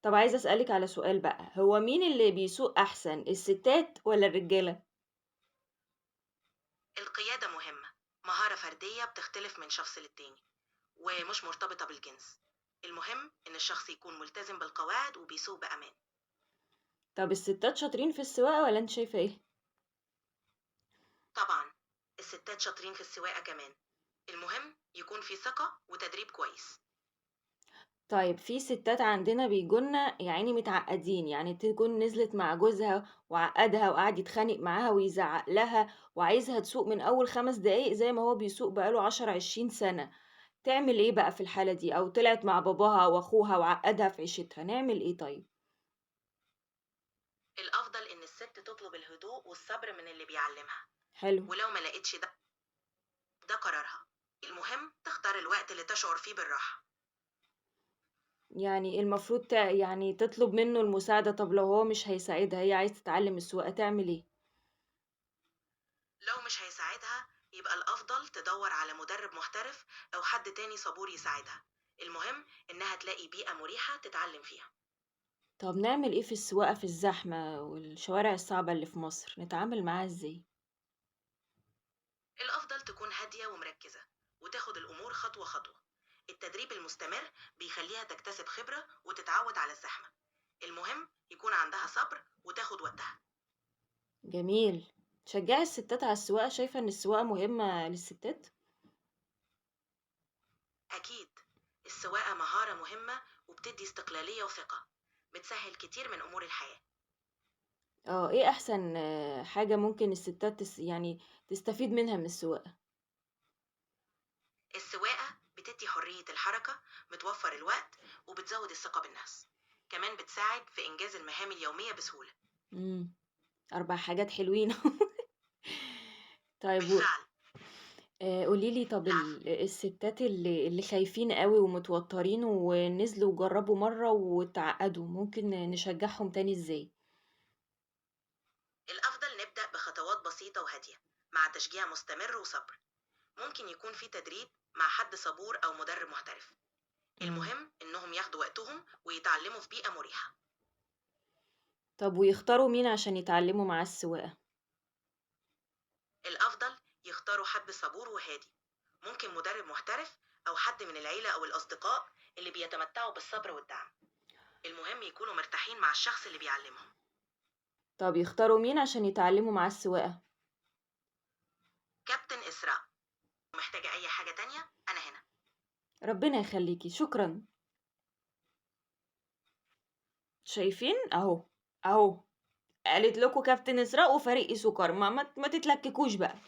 طب عايزة أسألِك على سؤال بقى، هو مين اللي بيسوق أحسن الستات والّا الرجالة؟ القيادة مهمة، مهارة فردية بتختلف من شخص للتاني ومش مرتبطة بالجنس. المهم إن الشخص يكون ملتزم بالقواعد وبيسوق بأمان. طب الستات شاطرين في السواقة والّا أنتِ شايفة إيه؟ طبعا الستات شاطرين في السواقة كمان، المهم يكون في ثقة وتدريب كويس. طيب في ستات عندنا بييجوا لنا يا عيني متعقدين، يعني تكون نزلت مع جوزها وعقّدها وقعد يتخانق معاها ويزعّق لها وعايزها تسوق من أول 5 دقايق زي ما هو بيسوق بقى له 10، 20 سنة، تعمل إيه بقى في الحالة دي؟ أو طلعت مع باباها أو أخوها وعقّدها في عيشتها، نعمل إيه طيب؟ الأفضل إن الست تطلب الهدوء والصبر من اللي بيعلمها، حلو. ولو ما لقيتش ده قرارها. المهم تختار الوقت اللي تشعر فيه بالراحة. يعني المفروض يعني تطلب منّه المساعدة، طب لو هو مش هيساعدها، هي عايزة تتعلّم السواقة تعمل إيه؟ لو مش هيساعدها يبقى الأفضل تدور على مدرب محترف أو حد تاني صبور يساعدها. المهم إنها تلاقي بيئة مريحة تتعلم فيها. طب نعمل إيه في السواقة في الزحمة والشوارع الصعبة اللي في مصر، نتعامل معاها إزاي؟ الأفضل تكون هادية ومركزة وتاخد الأمور خطوة خطوة. التدريب المستمر بيخليها تكتسب خبرة وتتعود على الزحمة. المهم يكون عندها صبر وتاخد وقتها. جميل. تشجّعي الستات على السواقة، شايفة إن السواقة مهمة للستات؟ أكيد، السواقة مهارة مهمة وبتدي استقلالية وثقة، بتسهل كتير من أمور الحياة. إيه أحسن حاجة ممكن الستات يعني تستفيد منها من السواقة؟ السواقة بتدي حرية الحركة، بتوفر الوقت وبتزود الثقة بالنفس. كمان بتساعد في إنجاز المهام اليومية بسهولة. إمم، 4 حاجات حلوين طيب بالفعل. قولي لي طَب العفو. الستات اللي خايفين أوي ومتوترين ونزلوا وجرّبوا مرّة واتعقّدوا، ممكن نشجّعهم تاني إزاي؟ الأفضل نبدأ بخطوات بسيطة وهادية مع تشجيع مستمر وصبر. ممكن يكون في تدريب مع حد صبور أو مدرب محترف. إمم. المهم إنهم ياخدوا وقتهم ويتعلموا في بيئة مريحة. طَب ويختاروا مين عشان يتعلّموا معاه السواقة؟ الأفضل يختاروا حد صبور وهادي، ممكن مدرب محترف أو حد من العيلة أو الأصدقاء اللي بيتمتعوا بالصبر والدعم. المهم يكونوا مرتاحين مع الشخص اللي بيعلمهم. طَب يختاروا مين عشان يتعلّموا معاه السواقة؟ كابتن إسراء. محتاجة أي حاجة تانية أنا هنا. ربنا يخلّيكِ، شكرًا. شايفين؟ أهو، أهو، قالت لكم كابتن إسراء وفريق إيسوكار، ما تتلككوش بقى.